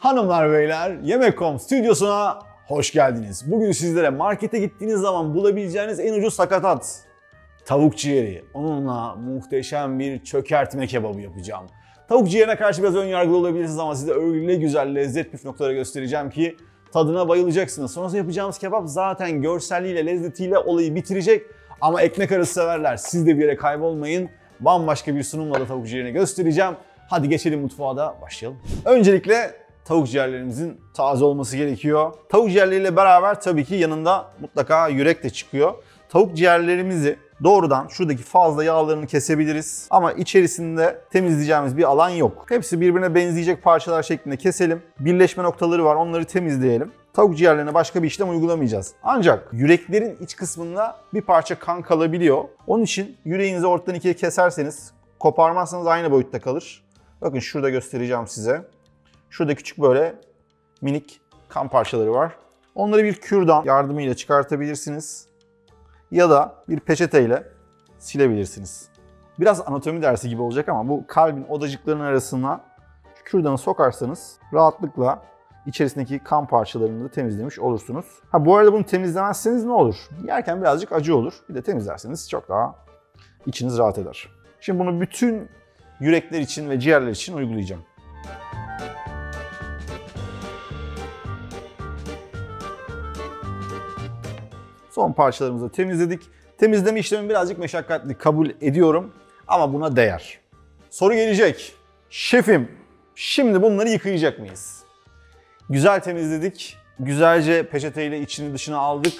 Hanımlar beyler, Yemek.com stüdyosuna hoş geldiniz. Bugün sizlere markete gittiğiniz zaman bulabileceğiniz en ucuz sakatat, tavuk ciğeri. Onunla muhteşem bir çökertme kebabı yapacağım. Tavuk ciğerine karşı biraz önyargılı olabilirsiniz ama size öyle güzel lezzet püf noktaları göstereceğim ki tadına bayılacaksınız. Sonrasında yapacağımız kebap zaten görselliğiyle, lezzetiyle olayı bitirecek. Ama ekmek arası severler. Siz de bir yere kaybolmayın. Bambaşka bir sunumla da tavuk ciğerini göstereceğim. Hadi geçelim mutfağa da başlayalım. Öncelikle tavuk ciğerlerimizin taze olması gerekiyor. Tavuk ciğerleriyle beraber tabii ki yanında mutlaka yürek de çıkıyor. Tavuk ciğerlerimizi doğrudan şuradaki fazla yağlarını kesebiliriz. Ama içerisinde temizleyeceğimiz bir alan yok. Hepsi birbirine benzeyecek parçalar şeklinde keselim. Birleşme noktaları var, onları temizleyelim. Tavuk ciğerlerine başka bir işlem uygulamayacağız. Ancak yüreklerin iç kısmında bir parça kan kalabiliyor. Onun için yüreğinizi ortadan ikiye keserseniz, koparmazsanız aynı boyutta kalır. Bakın şurada göstereceğim size. Şurada küçük böyle minik kan parçaları var. Onları bir kürdan yardımıyla çıkartabilirsiniz. Ya da bir peçeteyle silebilirsiniz. Biraz anatomi dersi gibi olacak ama bu kalbin odacıklarının arasına şu kürdanı sokarsanız rahatlıkla içerisindeki kan parçalarını da temizlemiş olursunuz. Bu arada bunu temizlemezseniz ne olur? Yerken birazcık acı olur. Bir de temizlerseniz çok daha içiniz rahat eder. Şimdi bunu bütün yürekler için ve ciğerler için uygulayacağım. Son parçalarımızı temizledik. Temizleme işlemi birazcık meşakkatli, kabul ediyorum ama buna değer. Soru gelecek. Şefim, şimdi bunları yıkayacak mıyız? Güzel temizledik. Güzelce peçeteyle içini dışına aldık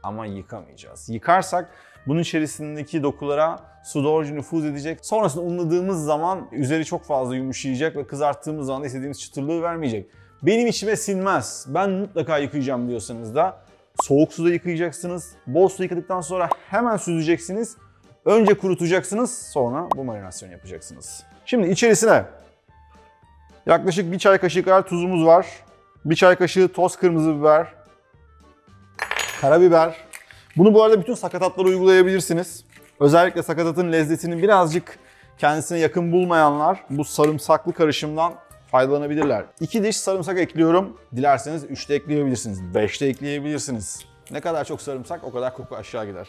ama yıkamayacağız. Yıkarsak bunun içerisindeki dokulara su doğruca nüfuz edecek. Sonrasında unladığımız zaman üzeri çok fazla yumuşayacak ve kızarttığımız zaman da istediğimiz çıtırlığı vermeyecek. Benim içime sinmez, ben mutlaka yıkayacağım diyorsanız da soğuk suda yıkayacaksınız. Bol su yıkadıktan sonra hemen süzeceksiniz. Önce kurutacaksınız, sonra bu marinasyonu yapacaksınız. Şimdi içerisine yaklaşık 1 çay kaşığı kadar tuzumuz var. 1 çay kaşığı toz kırmızı biber, karabiber. Bunu bu arada bütün sakatatlara uygulayabilirsiniz. Özellikle sakatatın lezzetini birazcık kendisine yakın bulmayanlar bu sarımsaklı karışımdan faydalanabilirler. 2 diş sarımsak ekliyorum. Dilerseniz 3 de ekleyebilirsiniz, 5 de ekleyebilirsiniz. Ne kadar çok sarımsak o kadar koku aşağı gider.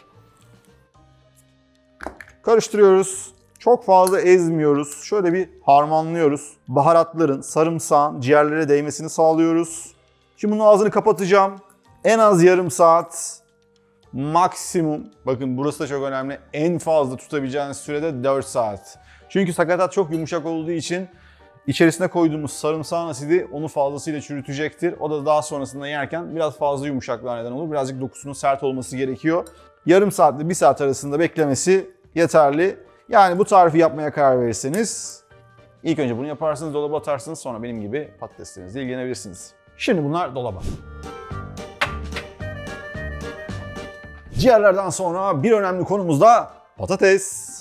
Karıştırıyoruz. Çok fazla ezmiyoruz. Şöyle bir harmanlıyoruz. Baharatların, sarımsağın ciğerlere değmesini sağlıyoruz. Şimdi bunun ağzını kapatacağım. En az yarım saat, maksimum, bakın burası da çok önemli, en fazla tutabileceğiniz sürede 4 saat. Çünkü sakatat çok yumuşak olduğu için İçerisine koyduğumuz sarımsağın asidi onu fazlasıyla çürütecektir. O da daha sonrasında yerken biraz fazla yumuşaklığa neden olur. Birazcık dokusunun sert olması gerekiyor. Yarım saatle 1 saat arasında beklemesi yeterli. Yani bu tarifi yapmaya karar verirseniz ilk önce bunu yaparsınız, dolaba atarsınız, sonra benim gibi patateslerinizle ilgilenebilirsiniz. Şimdi bunlar dolaba. Ciğerlerden sonra bir önemli konumuz da patates.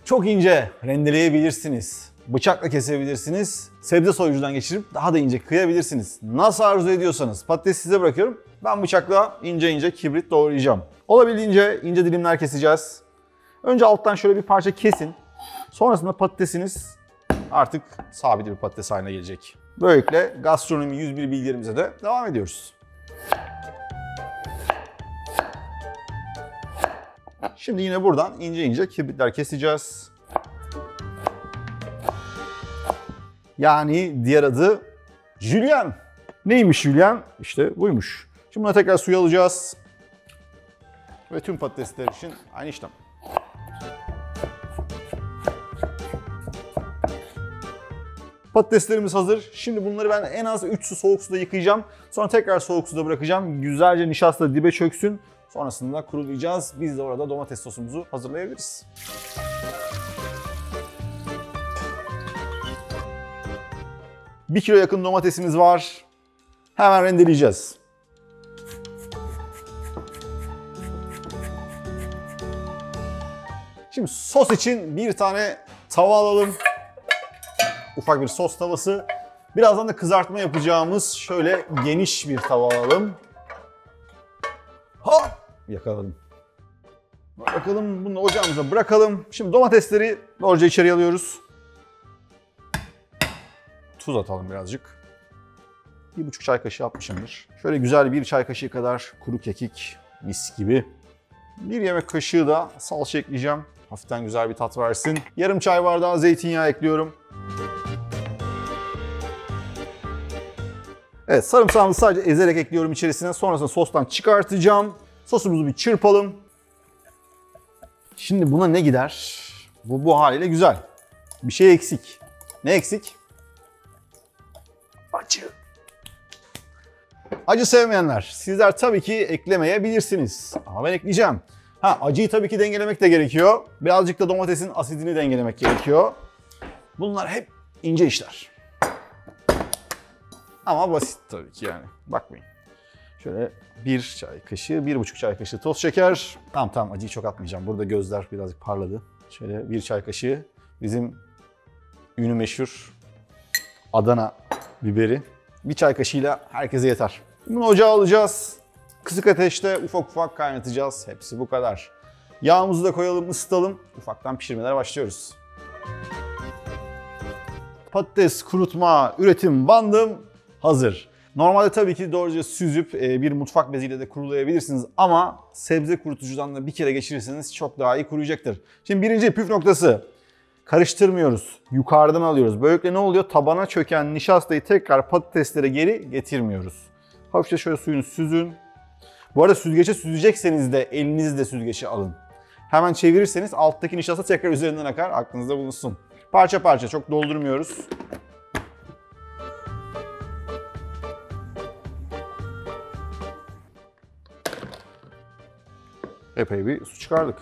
Çok ince rendeleyebilirsiniz. Bıçakla kesebilirsiniz. Sebze soyucudan geçirip daha da ince kıyabilirsiniz. Nasıl arzu ediyorsanız. Patatesi size bırakıyorum. Ben bıçakla ince ince kibrit doğrayacağım. Olabildiğince ince dilimler keseceğiz. Önce alttan şöyle bir parça kesin. Sonrasında patatesiniz artık sabit bir patates haline gelecek. Böylelikle gastronomi 101 bilgilerimize de devam ediyoruz. Şimdi yine buradan ince ince kibritler keseceğiz. Yani diğer adı jülyen. Neymiş jülyen? İşte buymuş. Şimdi buna tekrar suyu alacağız. Ve tüm patatesler için aynı işlem. Patateslerimiz hazır. Şimdi bunları ben en az 3 su soğuk suda yıkayacağım. Sonra tekrar soğuk suda bırakacağım. Güzelce nişasta dibe çöksün. Sonrasında kurulayacağız. Biz de orada domates sosumuzu hazırlayabiliriz. 1 kilo yakın domatesimiz var. Hemen rendeleyeceğiz. Şimdi sos için bir tane tava alalım. Ufak bir sos tavası. Birazdan da kızartma yapacağımız şöyle geniş bir tava alalım. Hop! Yakaladım. Bakalım bunu ocağımıza bırakalım. Şimdi domatesleri doğruca içeriye alıyoruz. Tuz atalım birazcık. 1,5 çay kaşığı atmışımdır. Şöyle güzel 1 çay kaşığı kadar kuru kekik, mis gibi. 1 yemek kaşığı da salça ekleyeceğim. Hafiften güzel bir tat versin. Yarım çay bardağı zeytinyağı ekliyorum. Evet, sarımsağımı sadece ezerek ekliyorum içerisine. Sonrasında sostan çıkartacağım. Sosumuzu bir çırpalım. Şimdi buna ne gider? Bu haliyle güzel. Bir şey eksik. Ne eksik? Acı. Acı sevmeyenler, sizler tabii ki eklemeyebilirsiniz. Ama ben ekleyeceğim. Acıyı tabii ki dengelemek de gerekiyor. Birazcık da domatesin asidini dengelemek gerekiyor. Bunlar hep ince işler. Ama basit tabii ki yani. Bakmayın. Şöyle 1 çay kaşığı, 1,5 çay kaşığı toz şeker. Tamam acıyı çok atmayacağım. Burada gözler birazcık parladı. Şöyle 1 çay kaşığı bizim ünlü meşhur Adana biberi. 1 çay kaşığıyla herkese yeter. Bunu ocağa alacağız. Kısık ateşte ufak ufak kaynatacağız. Hepsi bu kadar. Yağımızı da koyalım, ısıtalım. Ufaktan pişirmelere başlıyoruz. Patates kurutma üretim bandım hazır. Normalde tabii ki doğruca süzüp bir mutfak beziyle de kurulayabilirsiniz ama sebze kurutucudan da bir kere geçirirseniz çok daha iyi kuruyacaktır. Şimdi birinci püf noktası. Karıştırmıyoruz. Yukarıdan alıyoruz. Böylelikle ne oluyor? Tabana çöken nişastayı tekrar patateslere geri getirmiyoruz. Hafifçe şöyle suyunu süzün. Bu arada süzgece süzecekseniz de elinizle süzgeci alın. Hemen çevirirseniz alttaki nişasta tekrar üzerinden akar. Aklınızda bulunsun. Parça parça, çok doldurmuyoruz. Epey bir su çıkardık.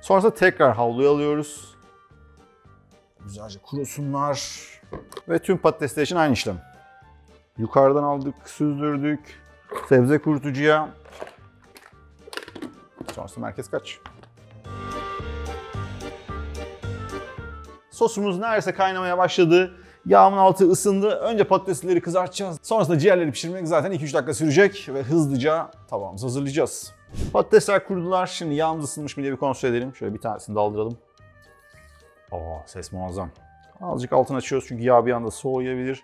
Sonrasında tekrar havluya alıyoruz. Güzelce kurusunlar. Ve tüm patatesler için aynı işlem. Yukarıdan aldık, süzdürdük. Sebze kurutucuya. Sonrasında merkez kaç. Sosumuz neredeyse kaynamaya başladı. Yağımın altı ısındı. Önce patatesleri kızartacağız. Sonrasında ciğerleri pişirmek zaten 2-3 dakika sürecek ve hızlıca tabağımızı hazırlayacağız. Patatesler kurudular. Şimdi yağımız ısınmış mı diye bir kontrol edelim. Şöyle bir tanesini daldıralım. Ses muazzam. Azıcık altını açıyoruz çünkü yağ bir anda soğuyabilir.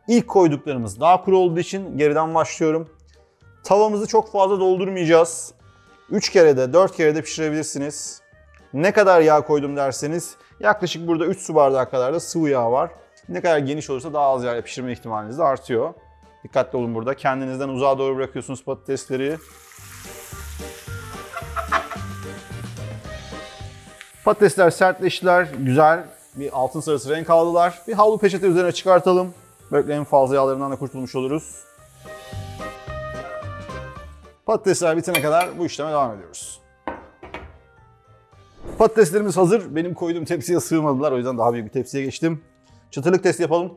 İlk koyduklarımız daha kuru olduğu için geriden başlıyorum. Tavamızı çok fazla doldurmayacağız. 3 kere de 4 kere de pişirebilirsiniz. Ne kadar yağ koydum derseniz yaklaşık burada 3 su bardağı kadar da sıvı yağ var. Ne kadar geniş olursa daha az yağla pişirme ihtimaliniz de artıyor. Dikkatli olun burada. Kendinizden uzağa doğru bırakıyorsunuz patatesleri. Patatesler sertleştiler. Güzel bir altın sarısı renk aldılar. Bir havlu peçete üzerine çıkartalım. Böylelikle en fazla yağlarından da kurtulmuş oluruz. Patatesler bitene kadar bu işleme devam ediyoruz. Patateslerimiz hazır. Benim koyduğum tepsiye sığmadılar. O yüzden daha büyük bir tepsiye geçtim. Çıtırlık testi yapalım.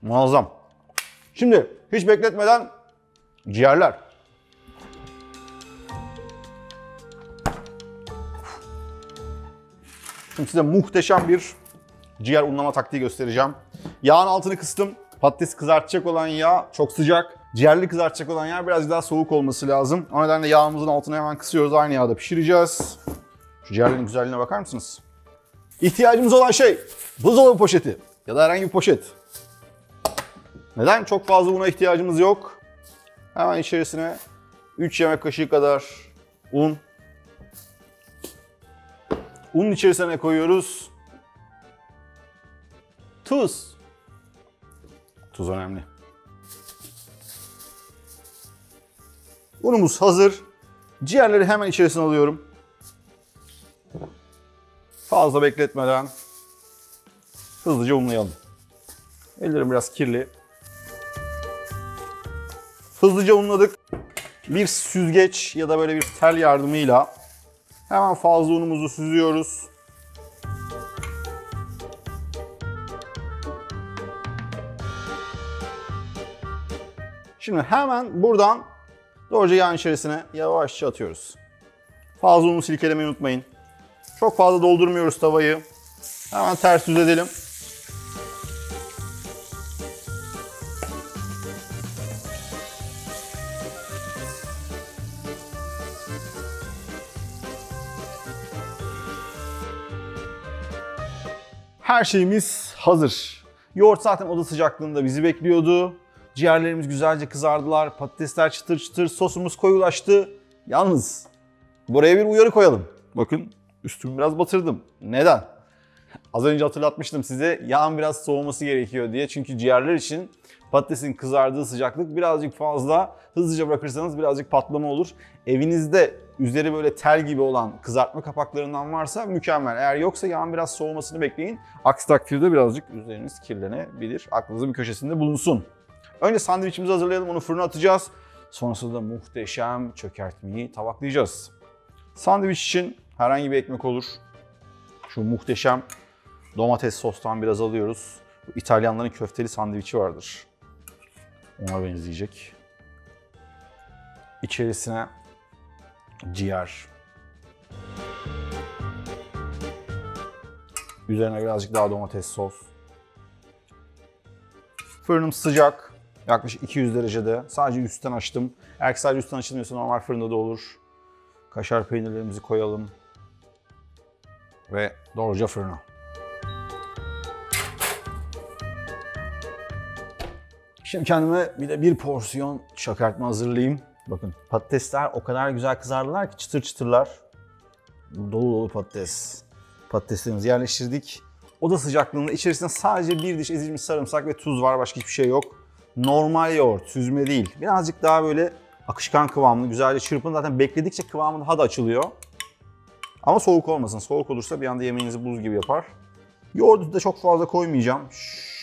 Muazzam. Şimdi hiç bekletmeden ciğerler. Şimdi size muhteşem bir ciğer unlama taktiği göstereceğim. Yağın altını kıstım. Patatesi kızartacak olan yağ çok sıcak. Ciğerli kızartacak olan yağ biraz daha soğuk olması lazım. O nedenle yağımızın altını hemen kısıyoruz. Aynı yağda pişireceğiz. Şu ciğerlerin güzelliğine bakar mısınız? İhtiyacımız olan şey buzdolabı poşeti ya da herhangi bir poşet. Neden? Çok fazla buna ihtiyacımız yok. Hemen içerisine 3 yemek kaşığı kadar un. Unun içerisine koyuyoruz. Tuz. Tuz önemli. Unumuz hazır. Ciğerleri hemen içerisine alıyorum. Fazla bekletmeden hızlıca unlayalım. Ellerim biraz kirli. Hızlıca unladık. Bir süzgeç ya da böyle bir tel yardımıyla hemen fazla unumuzu süzüyoruz. Şimdi hemen buradan doğruca yağın içerisine yavaşça atıyoruz. Fazla unu silkelemeyi unutmayın. Çok fazla doldurmuyoruz tavayı. Hemen ters düz edelim. Her şeyimiz hazır. Yoğurt zaten oda sıcaklığında bizi bekliyordu. Ciğerlerimiz güzelce kızardılar. Patatesler çıtır çıtır. Sosumuz koyulaştı. Yalnız buraya bir uyarı koyalım. Bakın üstümü biraz batırdım. Neden? Az önce hatırlatmıştım size yağın biraz soğuması gerekiyor diye. Çünkü ciğerler için patatesin kızardığı sıcaklık birazcık fazla. Hızlıca bırakırsanız birazcık patlama olur. Evinizde üzeri böyle tel gibi olan kızartma kapaklarından varsa mükemmel. Eğer yoksa yağın biraz soğumasını bekleyin. Aksi takdirde birazcık üzeriniz kirlenebilir. Aklınızın bir köşesinde bulunsun. Önce sandviçimizi hazırlayalım, onu fırına atacağız. Sonrasında da muhteşem çökertmeyi tabaklayacağız. Sandviç için herhangi bir ekmek olur. Şu muhteşem domates sostan biraz alıyoruz. Bu İtalyanların köfteli sandviçi vardır. Ona benzeyecek. İçerisine ciğer. Üzerine birazcık daha domates sos. Fırınım sıcak. Yaklaşık 200 derecede. Sadece üstten açtım. Eğer sadece üstten açılmıyorsa normal fırında da olur. Kaşar peynirlerimizi koyalım. Ve doğruca fırına. Şimdi kendime bir porsiyon çökertme hazırlayayım. Bakın patatesler o kadar güzel kızardılar ki çıtır çıtırlar. Dolu dolu patates. Patateslerimizi yerleştirdik. Oda sıcaklığında içerisinde sadece bir diş ezilmiş sarımsak ve tuz var. Başka hiçbir şey yok. Normal yoğurt, süzme değil. Birazcık daha böyle akışkan kıvamlı, güzelce çırpın. Zaten bekledikçe kıvamı daha da açılıyor. Ama soğuk olmasın. Soğuk olursa bir anda yemeğinizi buz gibi yapar. Yoğurdu da çok fazla koymayacağım.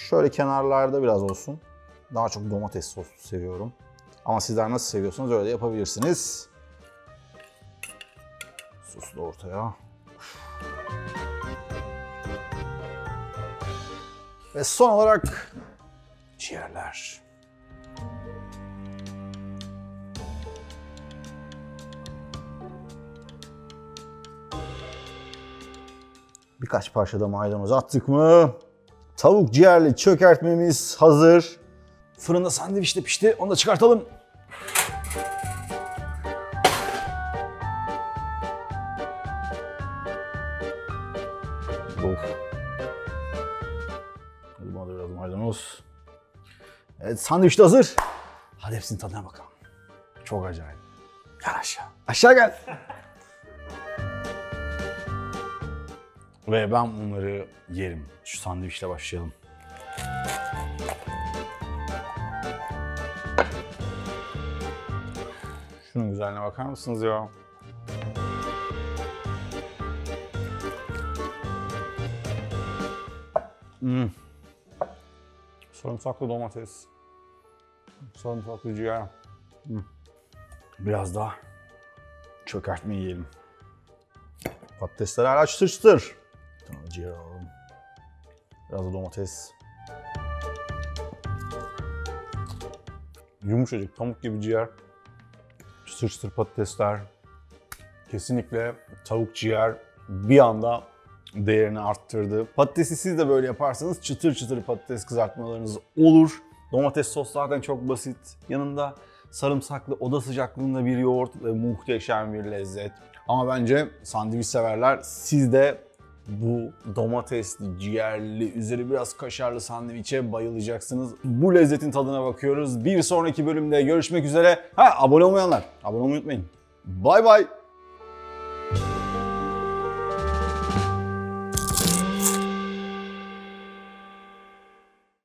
Şöyle kenarlarda biraz olsun. Daha çok domates soslu seviyorum. Ama sizler nasıl seviyorsanız öyle de yapabilirsiniz. Sosu da ortaya. Ve son olarak ciğerler. Birkaç parça da maydanoz attık mı? Tavuk ciğerli çökertmemiz hazır. Fırında sandviç de pişti. Onu da çıkartalım. Of. Buna da biraz maydanoz. Evet, sandviç de hazır. Hadi hepsinin tadına bakalım. Çok acayip. Gel aşağı. Aşağı gel. Ve ben bunları yerim. Şu sandviçle başlayalım. Şunun güzelliğine bakar mısınız ya? Sarımsaklı domates. Sarımsaklı ciğer. Biraz daha çökertme yiyelim. Patatesler hala çıtır çıtır. Tamam, ciğer alalım. Biraz da domates. Yumuşacık, pamuk gibi ciğer. Çıtır çıtır patatesler. Kesinlikle tavuk ciğer bir anda değerini arttırdı. Patatesi siz de böyle yaparsanız çıtır çıtır patates kızartmalarınız olur. Domates sos zaten çok basit. Yanında sarımsaklı oda sıcaklığında bir yoğurt ve muhteşem bir lezzet. Ama bence sandviç severler, siz de bu domatesli, ciğerli, üzeri biraz kaşarlı sandviçe bayılacaksınız. Bu lezzetin tadına bakıyoruz. Bir sonraki bölümde görüşmek üzere. Abone olmayanlar, abone olmayı unutmayın. Bay bay.